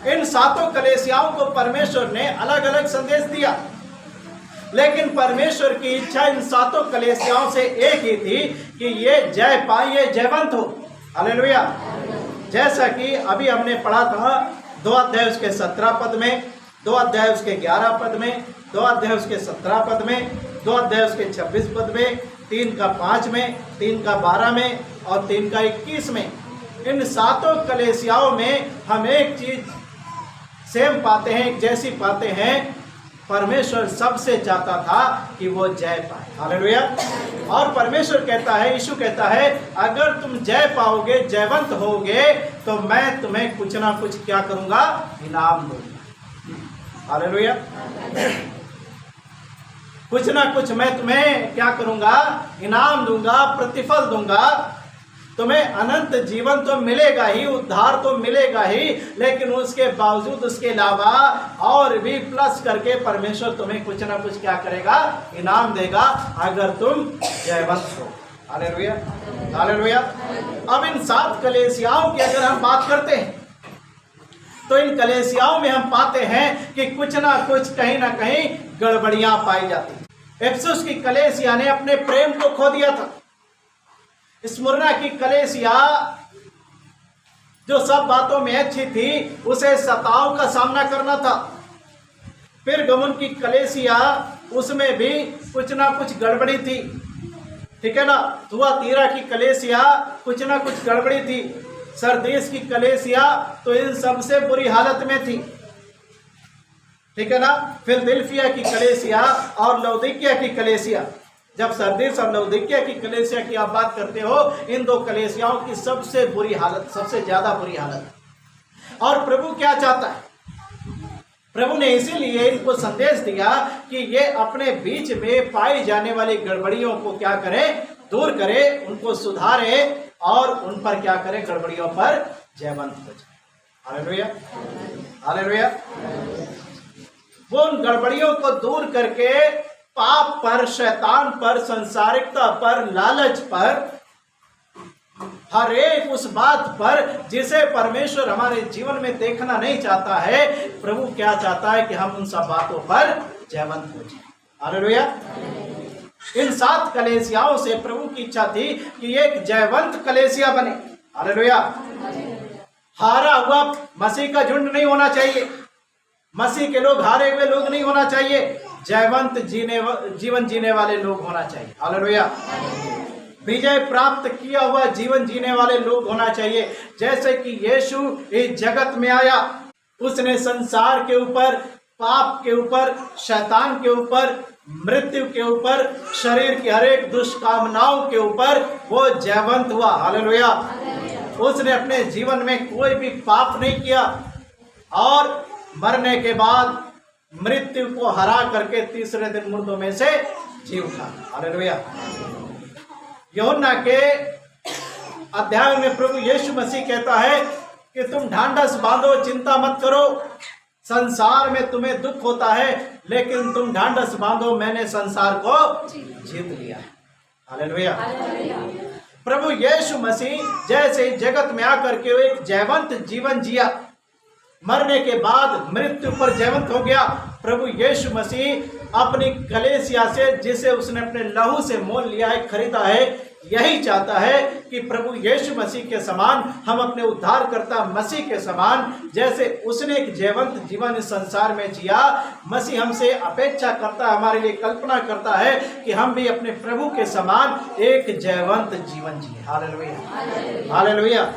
इन सातों कलीसियाओं को परमेश्वर ने अलग अलग संदेश दिया, लेकिन परमेश्वर की इच्छा इन सातों कलीसियाओं से एक ही थी कि ये जय पाए, ये जयवंत हो। हालेलुया। जैसा कि अभी हमने पढ़ा था 2 अध्याय उसके 17 पद में, 2 अध्याय उसके 11 पद में, 2 अध्याय उसके 17 पद में, 2 अध्याय उसके 26 पद में, 3 का 5 में, 3 का 12 में और 3 का 21 में। इन सातों कलीसियाओं में हम एक चीज सेम पाते हैं, एक जैसी पाते हैं। परमेश्वर सबसे चाहता था कि वो जय पाए। हालेलुया। और परमेश्वर कहता है, यीशु कहता है, अगर तुम जय पाओगे, जयवंत होगे, तो मैं तुम्हें कुछ ना कुछ क्या करूंगा, इनाम दूंगा। हालेलुया। कुछ ना कुछ मैं तुम्हें क्या करूंगा, इनाम दूंगा, प्रतिफल दूंगा। तुम्हें अनंत जीवन तो मिलेगा ही, उद्धार तो मिलेगा ही, लेकिन उसके बावजूद उसके अलावा और भी प्लस करके परमेश्वर तुम्हें कुछ ना कुछ क्या करेगा, इनाम देगा, अगर तुम जयवंत हो। Hallelujah, hallelujah. अब इन 7 कलीसियाओं की अगर हम बात करते हैं, तो इन कलीसियाओं में हम पाते हैं कि कुछ ना कुछ कहीं ना कहीं गड़बड़ियां पाई जाती। इफिसुस की कलीसिया ने अपने प्रेम को खो दिया था। स्मुरना की कलीसिया जो सब बातों में अच्छी थी, उसे सताव का सामना करना था। फिर गमुन की कलीसिया, उसमें भी कुछ ना कुछ गड़बड़ी थी, ठीक है ना। थुआतीरा की कलीसिया कुछ ना कुछ गड़बड़ी थी। सरदीस की कलीसिया तो इन सबसे बुरी हालत में थी, ठीक है ना। फिलदिल्फिया की कलीसिया और लौदीकिया की कलीसिया, जब सरदीस और लौदीकिया की कलीसिया की आप बात करते हो, इन 2 कलीसियाओं की सबसे बुरी हालत, सबसे ज्यादा बुरी हालत। और प्रभु क्या चाहता है, प्रभु ने इसीलिए इनको संदेश दिया कि ये अपने बीच में पाई जाने वाली गड़बड़ियों को क्या करें, दूर करें, उनको सुधारे और उन पर क्या करें, गड़बड़ियों पर जयवंत हो जाए। Hallelujah, hallelujah. वो उन गड़बड़ियों को दूर करके पाप पर, शैतान पर, संसारिकता पर, लालच पर, हर एक उस बात पर जिसे परमेश्वर हमारे जीवन में देखना नहीं चाहता है, प्रभु क्या चाहता है कि हम उन सब बातों पर जयवंत हो जाए। हालेलुया। इन 7 कलीसियाओं से प्रभु की इच्छा थी कि एक जयवंत कलीसिया बने। हालेलुया। हारा हुआ मसीह का झुंड नहीं होना चाहिए, मसीह के लोग हारे हुए लोग नहीं होना चाहिए, जयवंत जीवन जीने वाले लोग होना चाहिए। हालेलुया। विजय प्राप्त किया हुआ जीवन जीने वाले लोग होना चाहिए। जैसे कि यीशु इस जगत में आया, उसने संसार के ऊपर, पाप के ऊपर, शैतान के ऊपर, मृत्यु के ऊपर, शरीर की हर एक दुष्कामनाओं के ऊपर वो जयवंत हुआ। हालेलुया। उसने अपने जीवन में कोई भी पाप नहीं किया और मरने के बाद मृत्यु को हरा करके तीसरे दिन मुर्दों में से जी उठा। हालेलुया। यूहन्ना के अध्याय में प्रभु यीशु मसीह कहता है कि तुम ढांढस बांधो, चिंता मत करो, संसार में तुम्हें दुख होता है, लेकिन तुम ढांढस बांधो, मैंने संसार को जीत लिया है। हालेलुया। प्रभु यीशु मसीह जैसे जगत में आकर के एक जयवंत जीवन जिया, मरने के बाद मृत्यु पर जयवंत हो गया। प्रभु यीशु मसीह अपनी कलीसिया से, जिसे उसने अपने लहू से मोल लिया है, खरीदा है, यही चाहता है कि प्रभु यीशु मसीह के समान हम अपने उद्धारकर्ता मसीह के समान, जैसे उसने एक जयवंत जीवन इस संसार में जिया, मसीह हमसे अपेक्षा करता, हमारे लिए कल्पना करता है कि हम भी अपने प्रभु के समान एक जयवंत जीवन जिए। Hallelujah, hallelujah.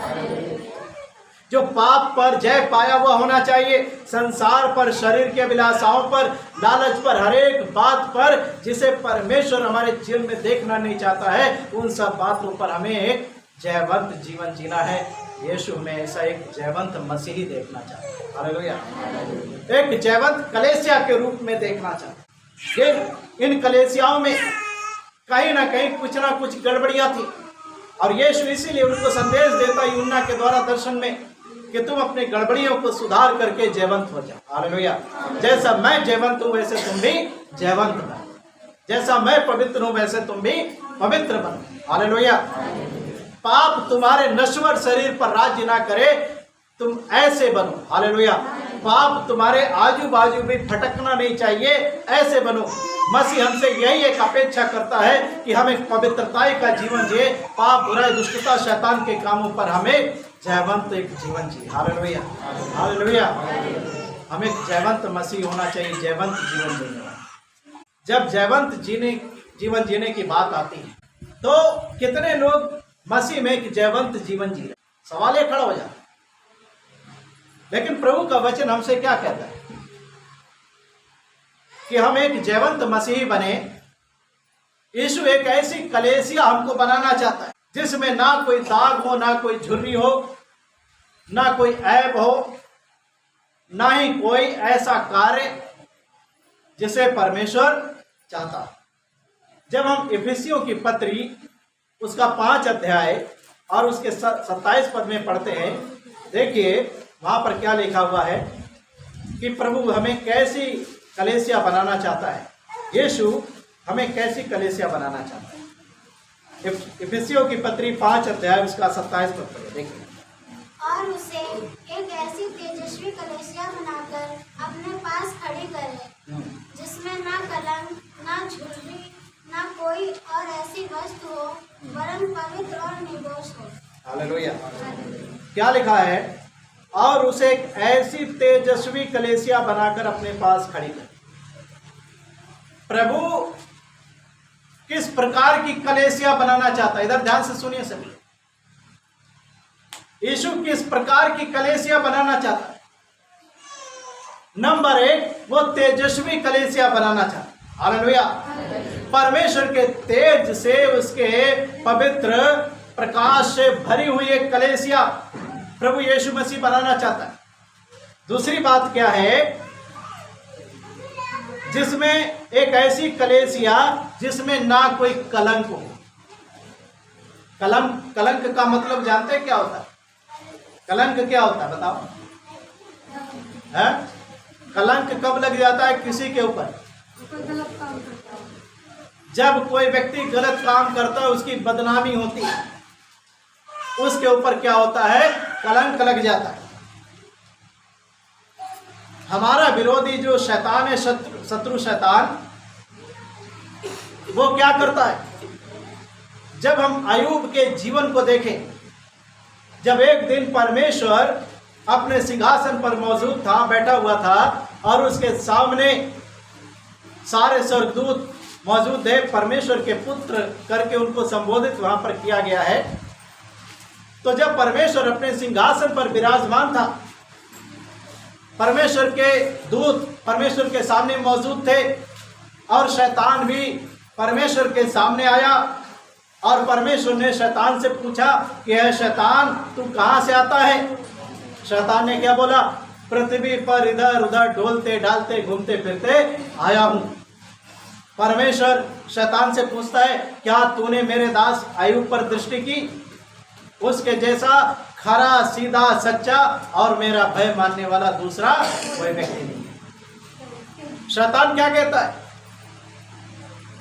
जो पाप पर जय पाया हुआ होना चाहिए, संसार पर, शरीर के अभिलाषाओं पर, लालच पर, हर एक बात पर जिसे परमेश्वर हमारे जीवन में देखना नहीं चाहता है, उन सब बातों पर हमें एक जयवंत जीवन जीना है। यीशु हमें ऐसा एक जयवंत मसीही देखना चाहता है। हालेलुया। एक जयवंत कलीसिया के रूप में देखना चाहता है। इन कलीसियाओं में कहीं ना कहीं कुछ ना कुछ गड़बड़ियां थी और यीशु इसीलिए उनको संदेश देता यूहन्ना के द्वारा दर्शन में कि तुम अपनी गड़बड़ियों को सुधार करके जयवंत हो जाओ। हालेलुया। जैसा मैं जयवंत हूं वैसे तुम भी जयवंत बनो, जैसा मैं पवित्र हूं वैसे तुम भी पवित्र बनो। हालेलुया। पाप तुम्हारे नश्वर शरीर पर राज्य ना करे, तुम ऐसे बनो। हालेलुया। पाप तुम्हारे आजू बाजू भी फटकना नहीं चाहिए, ऐसे बनो। मसीह हमसे यही एक अपेक्षा करता है कि हम एक पवित्रताई का जीवन जिए, पाप, बुराई, दुष्टता, शैतान के कामों पर हमें जयवंत एक जीवन जिए। Hallelujah, hallelujah. हमें जयवंत मसीह होना चाहिए, जयवंत जीवन जीने वाला। जब जयवंत जीवन जीने की बात आती है तो कितने लोग मसीह में एक जयवंत जीवन जी रहे? सवाल ये खड़ा हो जाता है। लेकिन प्रभु का वचन हमसे क्या कहता है कि हम एक जयवंत मसीही बने। यीशु एक ऐसी कलीसिया हमको बनाना चाहता है जिसमें ना कोई दाग हो, ना कोई झुर्री हो, ना कोई ऐब हो, ना ही कोई ऐसा कार्य जिसे परमेश्वर चाहता है। जब हम इफिसियों की पत्री उसका 5 अध्याय और उसके 27 पद में पढ़ते हैं, देखिए वहां पर क्या लिखा हुआ है कि प्रभु हमें कैसी कलीसिया बनाना चाहता है। यीशु हमें कैसी कलीसिया बनाना चाहता है। इफिसियों की पत्री 5 अध्याय उसका 27 पद पढ़े, देखिए। और उसे एक ऐसी तेजस्वी कलीसिया बनाकर अपने पास खड़ी करे, जिसमें ना कलंक, ना झुर्री, ना कोई और ऐसी वस्तु हो, वरन पवित्र और निर्दोष हो। हालेलुया। क्या लिखा है? और उसे एक ऐसी तेजस्वी कलीसिया बनाकर अपने पास खड़ी कर। प्रभु किस प्रकार की कलीसिया बनाना चाहता है? इधर ध्यान से सुनिए सभी। यीशु किस प्रकार की कलीसिया बनाना चाहता है? नंबर 1, वो तेजस्वी कलीसिया बनाना चाहता है। हालेलुया। परमेश्वर के तेज से, उसके पवित्र प्रकाश से भरी हुई एक कलीसिया प्रभु यीशु मसीह बनाना चाहता है। दूसरी बात क्या है? जिसमें एक ऐसी कलीसिया जिसमें ना कोई कलंक हो। कलंक का मतलब जानते हैं क्या होता है? कलंक क्या होता है बताओ? है? कलंक कब लग जाता है किसी के ऊपर? जब कोई व्यक्ति गलत काम करता है, उसकी बदनामी होती है, उसके ऊपर क्या होता है? कलंक लग जाता है। हमारा विरोधी जो शैतान है, शत्रु शैतान, वो क्या करता है? जब हम अय्यूब के जीवन को देखें, जब एक दिन परमेश्वर अपने सिंहासन पर मौजूद था, बैठा हुआ था, और उसके सामने सारे स्वर्गदूत मौजूद है, परमेश्वर के पुत्र करके उनको संबोधित वहां पर किया गया है। तो जब परमेश्वर अपने सिंहासन पर विराजमान था, परमेश्वर के दूत परमेश्वर के सामने मौजूद थे, और शैतान भी परमेश्वर के सामने आया, और परमेश्वर ने शैतान से पूछा कि है शैतान, तू कहां से आता है? शैतान ने क्या बोला? पृथ्वी पर इधर उधर डोलते डालते घूमते फिरते आया हूं। परमेश्वर शैतान से पूछता है, क्या तूने मेरे दास अय्यूब पर दृष्टि की? उसके जैसा खरा, सीधा, सच्चा और मेरा भय मानने वाला दूसरा कोई व्यक्ति नहीं है। शैतान क्या कहता है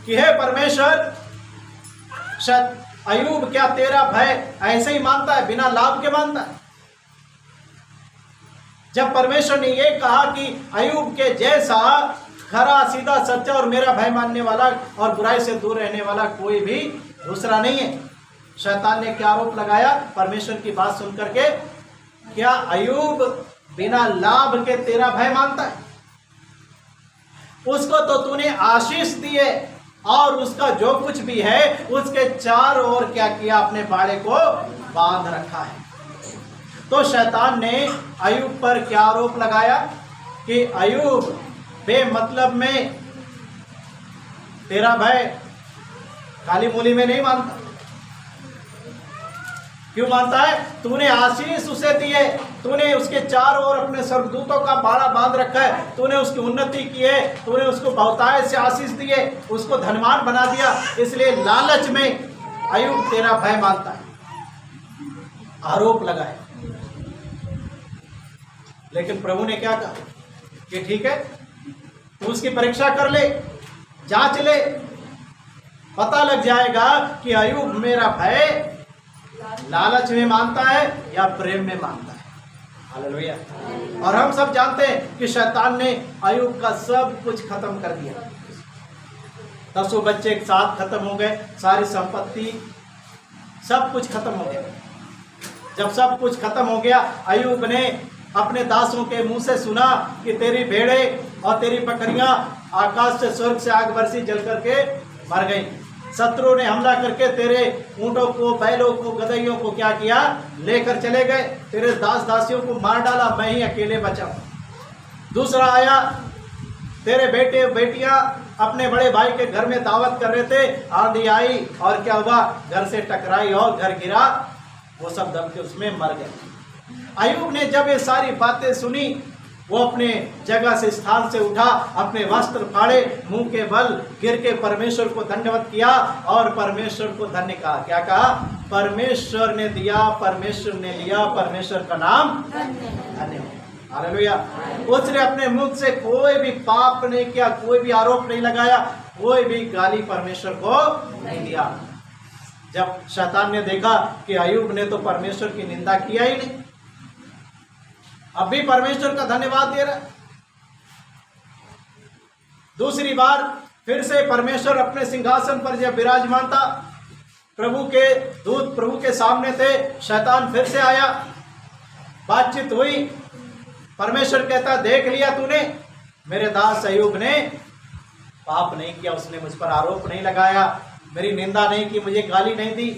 कि हे परमेश्वर, अय्यूब क्या तेरा भय ऐसे ही मानता है, बिना लाभ के मानता है? जब परमेश्वर ने ये कहा कि अय्यूब के जैसा खरा, सीधा, सच्चा और मेरा भय मानने वाला और बुराई से दूर रहने वाला कोई भी दूसरा नहीं है, शैतान ने क्या आरोप लगाया परमेश्वर की बात सुन करके? क्या अय्यूब बिना लाभ के तेरा भय मानता है? उसको तो तूने आशीष दी है, और उसका जो कुछ भी है उसके चारों ओर क्या किया? अपने बाड़े को बांध रखा है। तो शैतान ने अय्यूब पर क्या आरोप लगाया कि अय्यूब बेमतलब में तेरा भय काली मूली में नहीं मानता। क्यों मानता है? तूने आशीष उसे दी है, तूने उसके चारों ओर अपने स्वर्गदूतों का बाड़ा बांध रखा है, तूने उसकी उन्नति की है, तूने उसको बहुतायत से आशीष दी है, उसको धनवान बना दिया, इसलिए लालच में अय्यूब तेरा भय मानता है, आरोप लगाए। लेकिन प्रभु ने क्या कहा कि ठीक है, तू उसकी परीक्षा कर ले, जांच ले, पता लग जाएगा कि अय्यूब मेरा भय लालच में मानता है या प्रेम में मानता है। हालेलुया। और हम सब जानते हैं कि शैतान ने अय्यूब का सब कुछ खत्म कर दिया। 10 बच्चे एक साथ खत्म हो गए, सारी संपत्ति सब कुछ खत्म हो गया। जब सब कुछ खत्म हो गया, अय्यूब ने अपने दासों के मुंह से सुना कि तेरी भेड़ें और तेरी बकरियां आकाश से स्वर्ग से आग बरसी जल करके मर गई। शत्रु ने हमला करके तेरे ऊंटों को, बैलों को, गदहियों को क्या किया, लेकर चले गए। तेरे दास दासियों को मार डाला, मैं ही अकेले बचा। दूसरा आया, तेरे बेटे बेटियां अपने बड़े भाई के घर में दावत कर रहे थे, आंधी आई और क्या हुआ, घर से टकराई और घर गिरा, वो सब दब के उसमें मर गए। अय्यूब ने जब ये सारी बातें सुनी, वो अपने जगह से, स्थान से उठा, अपने वस्त्र फाड़े, मुंह के बल गिर के परमेश्वर को दंडवत किया और परमेश्वर को धन्य कहा। क्या कहा? परमेश्वर ने दिया, परमेश्वर ने लिया, परमेश्वर का नाम धन्य हो। हालेलुया। उसने अपने मुख से कोई भी पाप नहीं किया, कोई भी आरोप नहीं लगाया, कोई भी गाली परमेश्वर को नहीं दिया। जब शैतान ने देखा कि अय्यूब ने तो परमेश्वर की निंदा किया ही नहीं, अब भी परमेश्वर का धन्यवाद दे रहा है। दूसरी बार फिर से परमेश्वर अपने सिंहासन पर जब विराजमान था, प्रभु के दूत प्रभु के सामने थे, शैतान फिर से आया, बातचीत हुई। परमेश्वर कहता, देख लिया तूने, मेरे दास अय्यूब ने पाप नहीं किया, उसने मुझ पर आरोप नहीं लगाया, मेरी निंदा नहीं की, मुझे गाली नहीं दी।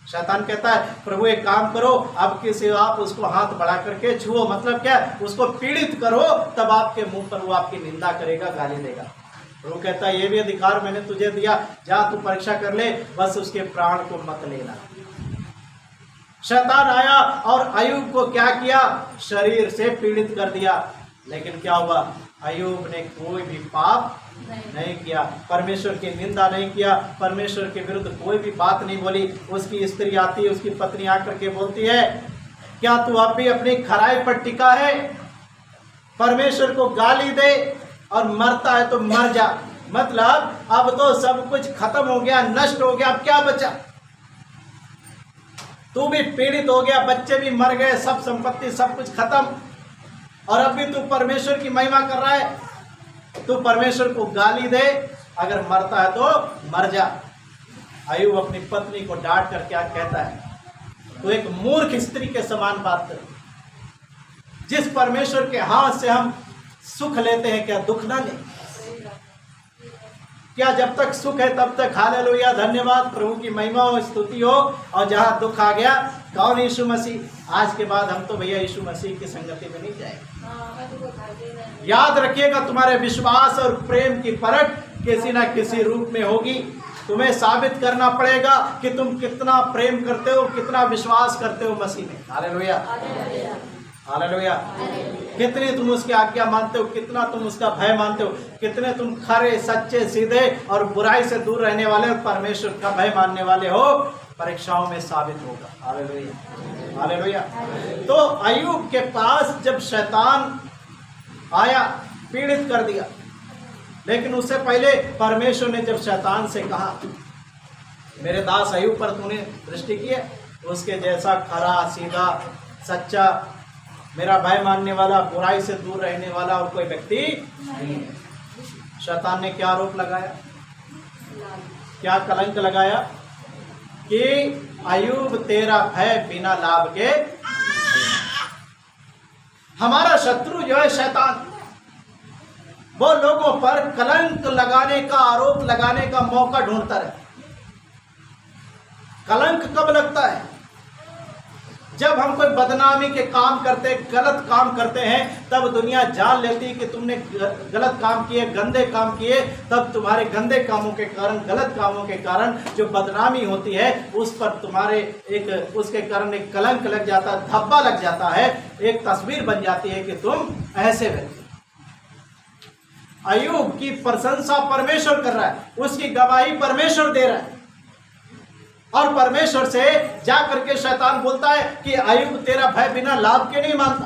शैतान कहता है, प्रभु एक काम करो, अब किसी आप उसको हाथ बढ़ा करके छुओ, मतलब क्या, उसको पीड़ित करो, तब आपके मुंह पर वो आपकी निंदा करेगा, गाली देगा। प्रभु कहता है, ये भी अधिकार मैंने तुझे दिया, जा तू परीक्षा कर ले, बस उसके प्राण को मत लेना। शैतान आया और अय्यूब को क्या किया, शरीर से पीड़ित कर दिया। लेकिन क्या हुआ, अय्यूब ने कोई भी पाप नहीं किया, परमेश्वर की निंदा नहीं किया, परमेश्वर के विरुद्ध कोई भी बात नहीं बोली। उसकी स्त्री आती है, उसकी पत्नी आकर के बोलती है, क्या तू अब भी अपनी खराई पर टिका है, परमेश्वर को गाली दे और मरता है तो मर जा। मतलब अब तो सब कुछ खत्म हो गया, नष्ट हो गया, अब क्या बचा, तू भी पीड़ित हो गया, बच्चे भी मर गए, सब संपत्ति सब कुछ खत्म, और अभी तू परमेश्वर की महिमा कर रहा है। तू परमेश्वर को गाली दे, अगर मरता है तो मर जा। अय्यूब अपनी पत्नी को डांट कर क्या कहता है, तू एक मूर्ख स्त्री के समान बात कर। जिस परमेश्वर के हाथ से हम सुख लेते हैं, क्या दुख ना ले? क्या जब तक सुख है तब तक हालेलुया, धन्यवाद, प्रभु की महिमा हो, स्तुति हो, और जहां दुख आ गया, कौन? यीशु मसीह। आज के बाद हम तो भैया यीशु मसीह की संगति में नहीं जाएंगे। याद रखिएगा, तुम्हारे विश्वास और प्रेम की परख किसी ना किसी रूप में होगी। तुम्हें साबित करना पड़ेगा कि तुम कितना प्रेम करते हो, कितना विश्वास करते हो मसीह में। Hallelujah, hallelujah. कितनी तुम उसकी आज्ञा मानते हो, कितना तुम उसका भय मानते हो, कितने तुम खरे, सच्चे, सीधे और बुराई से दूर रहने वाले और परमेश्वर का भय मानने वाले हो, परीक्षाओं में साबित होगा। Hallelujah, hallelujah. तो अय्यूब के पास जब शैतान आया, पीड़ित कर दिया, लेकिन उससे पहले परमेश्वर ने जब शैतान से कहा, मेरे दास अय्यूब पर तूने दृष्टि की है, उसके जैसा खरा, सीधा, सच्चा, मेरा भय मानने वाला, बुराई से दूर रहने वाला और कोई व्यक्ति नहीं है। शैतान ने क्या आरोप लगाया, क्या कलंक लगाया कि अय्यूब तेरा भय बिना लाभ के। हमारा शत्रु जो है शैतान, वो लोगों पर कलंक लगाने का, आरोप लगाने का मौका ढूंढता है। कलंक कब लगता है? जब हम कोई बदनामी के काम करते, गलत काम करते हैं, तब दुनिया जान लेती है कि तुमने गलत काम किए, गंदे काम किए, तब तुम्हारे गंदे कामों के कारण, गलत कामों के कारण जो बदनामी होती है, उस पर तुम्हारे एक, उसके कारण एक कलंक लग जाता है, धब्बा लग जाता है, एक तस्वीर बन जाती है कि तुम ऐसे व्यक्ति। अय्यूब की प्रशंसा परमेश्वर कर रहा है, उसकी गवाही परमेश्वर दे रहा है, और परमेश्वर से जा करके शैतान बोलता है कि अय्यूब तेरा भय बिना लाभ के नहीं मानता।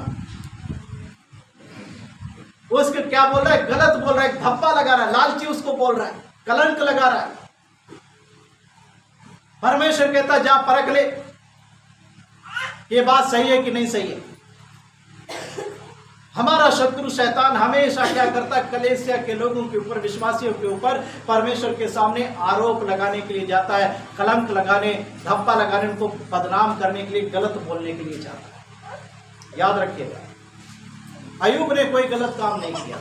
उसके क्या बोल रहा है? गलत बोल रहा है, धब्बा लगा रहा है, लालची उसको बोल रहा है, कलंक लगा रहा है। परमेश्वर कहता जा परख ले, ये बात सही है कि नहीं सही है। हमारा शत्रु शैतान हमेशा क्या करता है, कलीसिया के लोगों के ऊपर, विश्वासियों के ऊपर परमेश्वर के सामने आरोप लगाने के लिए जाता है, कलंक लगाने, धब्बा लगाने, उनको बदनाम करने के लिए, गलत बोलने के लिए जाता है। याद रखिएगा, अय्यूब ने कोई गलत काम नहीं किया,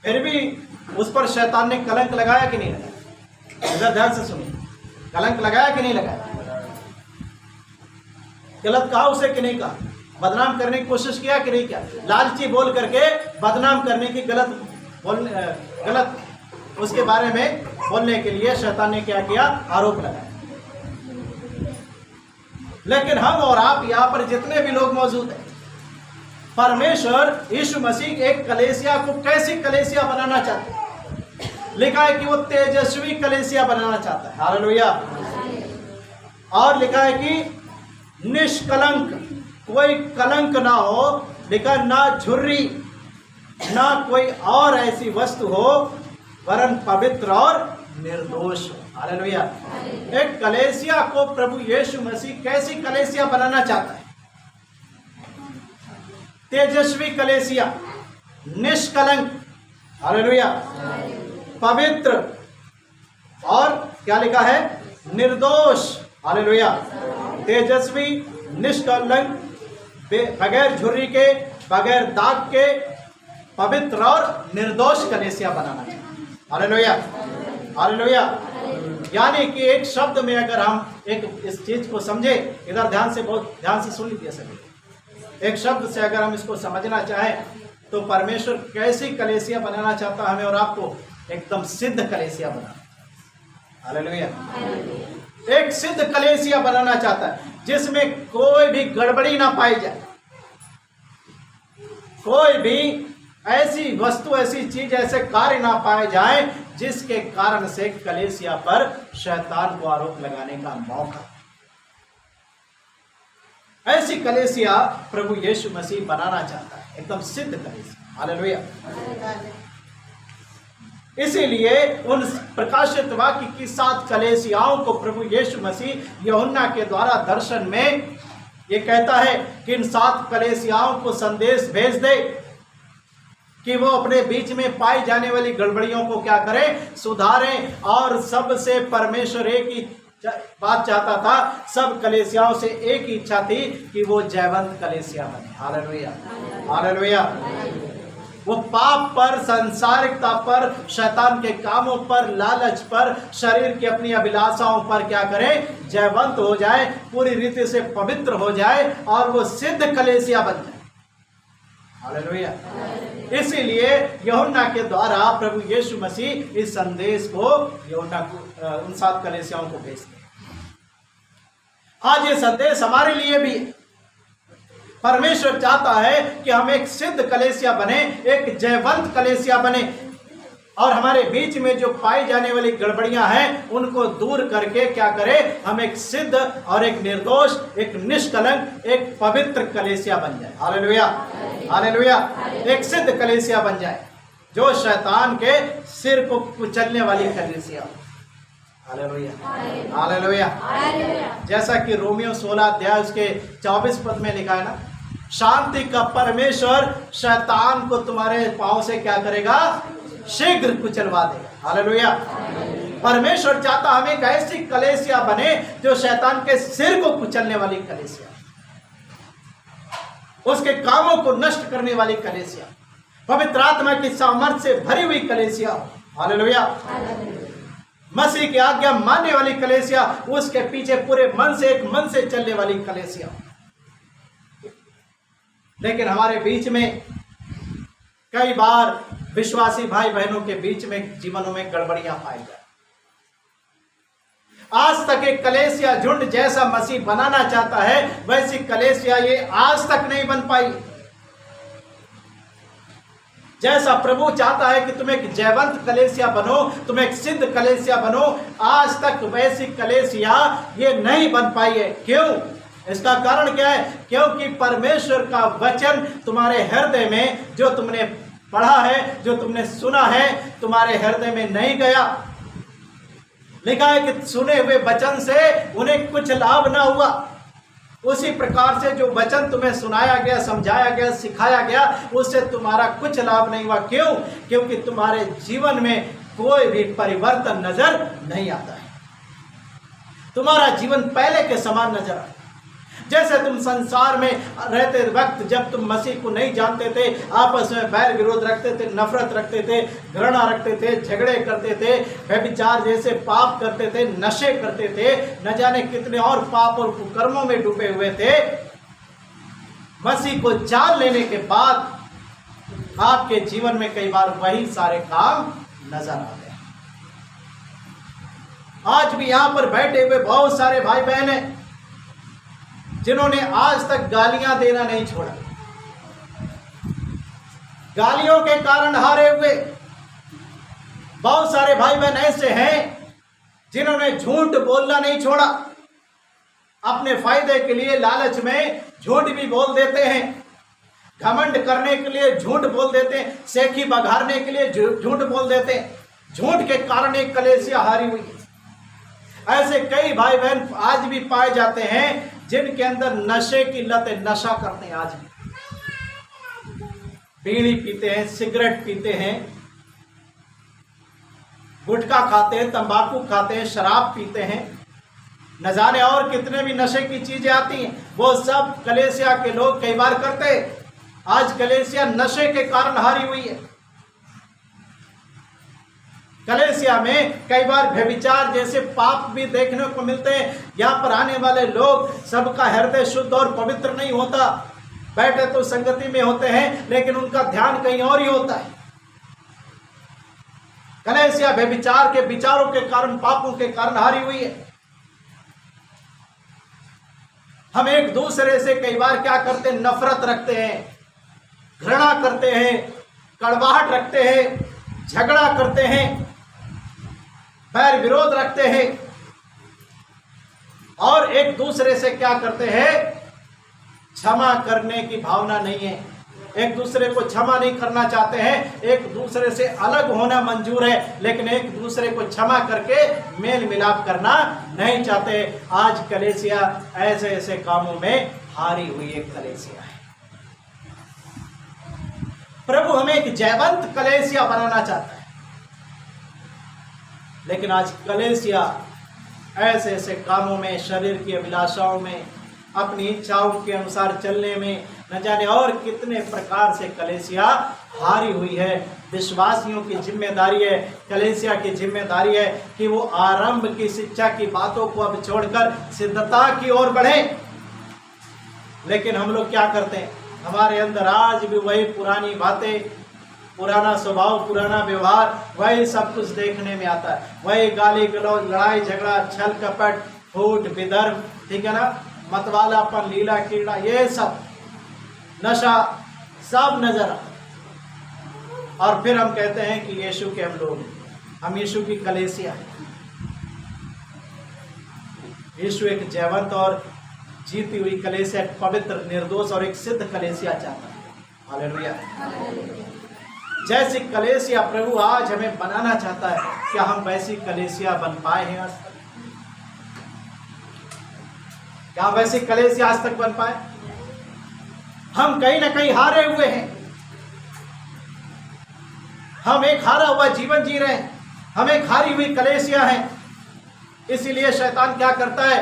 फिर भी उस पर शैतान ने कलंक लगाया कि नहीं लगाया? इधर ध्यान से सुनिए, कलंक लगाया कि नहीं लगाया? गलत कहा उसे कि नहीं कहा? बदनाम करने की कोशिश किया कि नहीं किया? लालची बोल करके बदनाम करने की, गलत उसके बारे में बोलने के लिए शैतान ने क्या किया? आरोप लगाया। लेकिन हम और आप यहाँ पर जितने भी लोग मौजूद हैं, परमेश्वर यीशु मसीह एक कलीसिया को कैसी कलीसिया बनाना चाहते हैं? लिखा है कि वो तेजस्वी कलीसिया बनाना चाहता है। हालेलुया। और लिखा है कि निष्कलंक, कोई कलंक ना हो, लिखा ना झुर्री, ना कोई और ऐसी वस्तु हो, वरन पवित्र और निर्दोष हो। हालेलुया। एक कलीसिया को प्रभु यीशु मसीह कैसी कलीसिया बनाना चाहता है? तेजस्वी कलीसिया, निष्कलंक, हालेलुया, पवित्र और क्या लिखा है? निर्दोष। हालेलुया। तेजस्वी, निष्कलंक, बगैर झुर्री के, बगैर दाग के, पवित्र और निर्दोष कलीसिया बनाना चाहिए। Hallelujah, hallelujah. यानी कि एक शब्द में अगर हम एक इस चीज को समझे, इधर ध्यान से, बहुत ध्यान से सुन लीजिए सभी, एक शब्द से अगर हम इसको समझना चाहें तो परमेश्वर कैसी कलीसिया बनाना चाहता है हमें और आपको? एकदम सिद्ध कलीसिया बनाना। हालेलुया। एक सिद्ध कलीसिया बनाना चाहता है जिसमें कोई भी गड़बड़ी ना पाई जाए, कोई भी ऐसी वस्तु, ऐसी चीज, ऐसे कार्य ना पाए जाए जिसके कारण से कलीसिया पर शैतान को आरोप लगाने का मौका। ऐसी कलीसिया प्रभु यीशु मसीह बनाना चाहता है, एकदम सिद्ध कलीसिया। हालेलुया। इसीलिए उन प्रकाशित वाक्य की 7 कलीसियाओं को प्रभु यीशु मसीह यूहन्ना के द्वारा दर्शन में ये कहता है कि इन 7 कलीसियाओं को संदेश भेज दे कि वो अपने बीच में पाई जाने वाली गड़बड़ियों को क्या करें? सुधारें। और सबसे परमेश्वर एक ही बात चाहता था, सब कलीसियाओं से एक ही इच्छा थी कि वो जयवंत कलीसिया बने। Hallelujah, hallelujah. वो पाप पर, संसारिकता पर, शैतान के कामों पर, लालच पर, शरीर की अपनी अभिलाषाओं पर क्या करें? जयवंत हो जाए, पूरी रीति से पवित्र हो जाए और वो सिद्ध कलीसिया बन जाए। हालेलुया। इसीलिए यूहन्ना के द्वारा प्रभु यीशु मसीह इस संदेश को यूहन्ना को, उन 7 कलीसियाओं को भेजते हैं। आज ये संदेश हमारे लिए भी है। परमेश्वर चाहता है कि हम एक सिद्ध कलीसिया बने, एक जयवंत कलीसिया बने और हमारे बीच में जो पाई जाने वाली गड़बड़ियां हैं उनको दूर करके क्या करें? हम एक सिद्ध और एक निर्दोष, एक निष्कलंक, एक पवित्र कलीसिया बन जाए। Hallelujah, hallelujah. एक सिद्ध कलीसिया बन जाए जो शैतान के सिर को कुचलने वाली कलीसिया। Hallelujah, hallelujah. जैसा कि रोमियो 16 अध्याय उसके 24 पद में लिखा है ना, शांति का परमेश्वर शैतान को तुम्हारे पांव से क्या करेगा? शीघ्र कुचलवा देगा। हालेलुया। परमेश्वर चाहता हम एक ऐसी कलीसिया बने जो शैतान के सिर को कुचलने वाली कलीसिया, उसके कामों को नष्ट करने वाली कलीसिया, पवित्र आत्मा की सामर्थ्य से भरी हुई कलीसिया। हालेलुया। मसीह की आज्ञा मानने वाली कलीसिया, उसके पीछे पूरे मन से, एक मन से चलने वाली कलीसिया। लेकिन हमारे बीच में कई बार विश्वासी भाई बहनों के बीच में जीवनों में गड़बड़ियां पाई जाए। आज तक एक कलीसिया झुंड जैसा मसीह बनाना चाहता है, वैसी कलीसिया ये आज तक नहीं बन पाई। जैसा प्रभु चाहता है कि तुम एक जयवंत कलीसिया बनो, तुम एक सिद्ध कलीसिया बनो, आज तक वैसी कलीसिया ये नहीं बन पाई है। क्यों? इसका कारण क्या है? क्योंकि परमेश्वर का वचन तुम्हारे हृदय में, जो तुमने पढ़ा है, जो तुमने सुना है, तुम्हारे हृदय में नहीं गया। लिखा है कि सुने हुए वचन से उन्हें कुछ लाभ ना हुआ। उसी प्रकार से जो वचन तुम्हें सुनाया गया, समझाया गया, सिखाया गया, उससे तुम्हारा कुछ लाभ नहीं हुआ। क्यों? क्योंकि तुम्हारे जीवन में कोई भी परिवर्तन नजर नहीं आता है। तुम्हारा जीवन पहले के समान नजर आता है। जैसे तुम संसार में रहते वक्त जब तुम मसीह को नहीं जानते थे, आपस में बैर विरोध रखते थे, नफरत रखते थे, घृणा रखते थे, झगड़े करते थे, व्यभिचार जैसे पाप करते थे, नशे करते थे, न जाने कितने और पाप और कुकर्मों में डूबे हुए थे। मसीह को जान लेने के बाद आपके जीवन में कई बार वही सारे काम नजर आ गए। आज भी यहां पर बैठे हुए बहुत सारे भाई बहन हैं जिन्होंने आज तक गालियां देना नहीं छोड़ा, गालियों के कारण हारे हुए। बहुत सारे भाई बहन ऐसे हैं जिन्होंने झूठ बोलना नहीं छोड़ा, अपने फायदे के लिए लालच में झूठ भी बोल देते हैं, घमंड करने के लिए झूठ बोल देते हैं, सेखी बघारने के लिए झूठ बोल देते हैं। झूठ के कारण एक कलीसिया हारी हुई है। ऐसे कई भाई बहन आज भी पाए जाते हैं जिनके अंदर नशे की लत है, नशा करते हैं, आज भी बीड़ी पीते हैं, सिगरेट पीते हैं, गुटखा खाते हैं, तंबाकू खाते हैं, शराब पीते हैं, न जाने और कितने भी नशे की चीजें आती हैं, वो सब कलीसिया के लोग कई बार करते हैं। आज कलीसिया नशे के कारण हारी हुई है। कलीसिया में कई बार व्यभिचार जैसे पाप भी देखने को मिलते हैं। यहाँ पर आने वाले लोग सबका हृदय शुद्ध और पवित्र नहीं होता, बैठे तो संगति में होते हैं लेकिन उनका ध्यान कहीं और ही होता है। कलीसिया व्यभिचार के विचारों के कारण, पापों के कारण हारी हुई है। हम एक दूसरे से कई बार क्या करते हैं, नफरत रखते हैं, घृणा करते हैं, कड़वाहट रखते हैं, झगड़ा करते हैं, बैर विरोध रखते हैं और एक दूसरे से क्या करते हैं, क्षमा करने की भावना नहीं है, एक दूसरे को क्षमा नहीं करना चाहते हैं, एक दूसरे से अलग होना मंजूर है लेकिन एक दूसरे को क्षमा करके मेल मिलाप करना नहीं चाहते। आज कलीसिया ऐसे ऐसे कामों में हारी हुई एक कलीसिया है। प्रभु हमें एक जयवंत कलीसिया बनाना चाहता है, लेकिन आज कलीसिया ऐसे ऐसे कामों में, शरीर की अभिलाषाओं में, अपनी इच्छाओं के अनुसार चलने में, न जाने और कितने प्रकार से कलीसिया हारी हुई है। विश्वासियों की जिम्मेदारी है, कलीसिया की जिम्मेदारी है कि वो आरंभ की शिक्षा की बातों को अब छोड़कर सिद्धता की ओर बढ़े। लेकिन हम लोग क्या करते हैं, हमारे अंदर आज भी वही पुरानी बातें, पुराना स्वभाव, पुराना व्यवहार, वही सब कुछ देखने में आता है। वही गाली गलौज, लड़ाई झगड़ा, छल कपट, फूट विदर्भ, ठीक है ना, मतवालापन, लीला क्रीड़ा, ये सब नशा सब नजर आता। और फिर हम कहते हैं कि यीशु के हम लोग, हम यीशु की कलीसिया है। यीशु एक जयवंत और जीती हुई कलीसिया, पवित्र, निर्दोष और एक सिद्ध कलीसिया चाहता है। हालेलुया। जैसी कलीसिया प्रभु आज हमें बनाना चाहता है, क्या हम वैसी कलीसिया बन पाए हैं आज तक? क्या वैसी कलीसिया आज तक बन पाए? हम कहीं ना कहीं हारे हुए हैं। हम एक हारा हुआ जीवन जी रहे हैं, हम एक हारी हुई कलीसिया है। इसीलिए शैतान क्या करता है,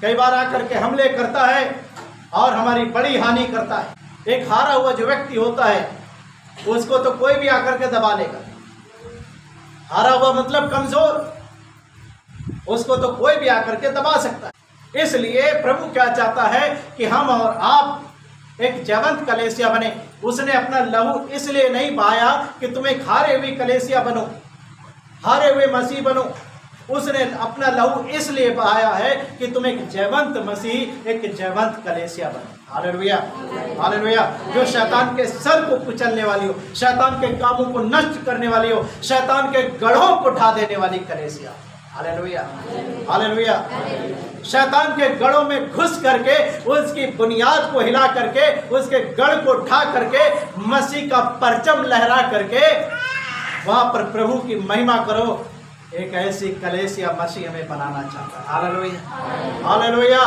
कई बार आकर के हमले करता है और हमारी बड़ी हानि करता है। एक हारा हुआ जो व्यक्ति होता है उसको तो कोई भी आकर के दबा लेगा। हारा हुआ मतलब कमजोर, उसको तो कोई भी आकर के दबा सकता है। इसलिए प्रभु क्या चाहता है कि हम और आप एक जयवंत कलीसिया बने। उसने अपना लहू इसलिए नहीं बहाया कि तुम एक हारे हुई कलीसिया बनो, हारे हुए मसीह बनो। उसने अपना लहू इसलिए बहाया है कि तुम एक जयवंत मसीह, एक जयवंत कलीसिया बनो। Hallelujah, hallelujah. जो शैतान के सर को कुचलने वाली हो, शैतान के कामों को नष्ट करने वाली हो, शैतान के गढ़ों को ढा देने वाली कलीसिया। Hallelujah, hallelujah. शैतान के गढ़ों में घुस करके उसकी बुनियाद को हिला करके, उसके गढ़ को ढा करके, मसीह का परचम लहरा करके वहां पर प्रभु की महिमा करो। एक ऐसी कलीसिया मसीह हमें बनाना चाहता है। Hallelujah, hallelujah.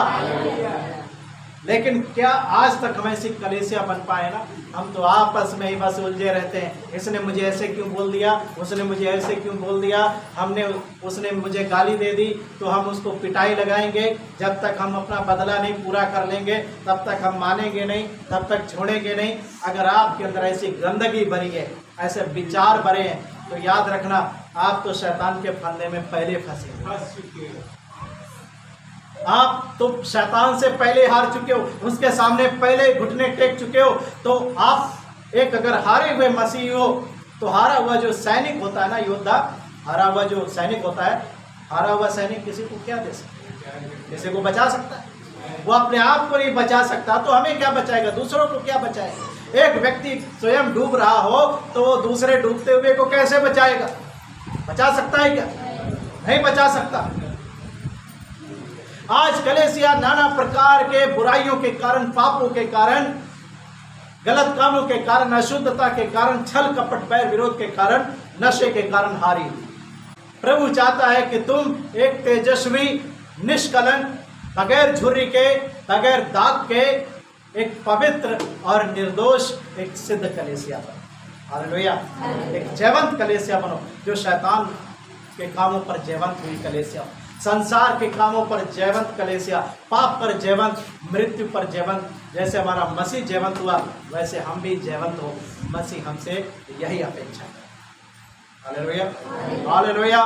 लेकिन क्या आज तक हम ऐसी कलीसिया बन पाए ना? हम तो आपस में ही बस उलझे रहते हैं। इसने मुझे ऐसे क्यों बोल दिया, उसने मुझे ऐसे क्यों बोल दिया, उसने मुझे गाली दे दी, तो हम उसको पिटाई लगाएंगे। जब तक हम अपना बदला नहीं पूरा कर लेंगे तब तक हम मानेंगे नहीं, तब तक छोड़ेंगे नहीं। अगर आपके अंदर ऐसी गंदगी भरी है, ऐसे विचार भरे हैं, तो याद रखना आप तो शैतान के फंदे में पहले फंसे। आप तो शैतान से पहले हार चुके हो, उसके सामने पहले घुटने टेक चुके हो। तो आप एक अगर हारे हुए मसीही हो, तो हारा हुआ जो सैनिक होता है ना, योद्धा, हारा हुआ जो सैनिक होता है, हारा हुआ सैनिक किसी को क्या दे सकता है? किसी को बचा सकता है? वो अपने आप को नहीं बचा सकता, तो हमें क्या बचाएगा? दूसरों को क्या बचाएगा? एक व्यक्ति स्वयं डूब रहा हो तो वो दूसरे डूबते हुए को कैसे बचाएगा? बचा सकता है क्या? नहीं बचा सकता। आज कलीसिया नाना प्रकार के बुराइयों के कारण, पापों के कारण, गलत कामों के कारण, अशुद्धता के कारण, छल कपट बैर विरोध के कारण, नशे के कारण हारी। प्रभु चाहता है कि तुम एक तेजस्वी, निष्कलंक, बगैर झुर्री के, बगैर दाग के, एक पवित्र और निर्दोष एक सिद्ध कलीसिया बनो। हालेलुया। एक जयवंत कलीसिया बनो, जो शैतान के कामों पर जयवंत हुई कलीसिया, संसार के कामों पर जयवंत कलीसिया, पाप पर जयवंत, मृत्यु पर जयवंत। जैसे हमारा मसीह जयवंत हुआ, वैसे हम भी जयवंत हो। मसीह हमसे यही अपेक्षा है। Hallelujah, hallelujah.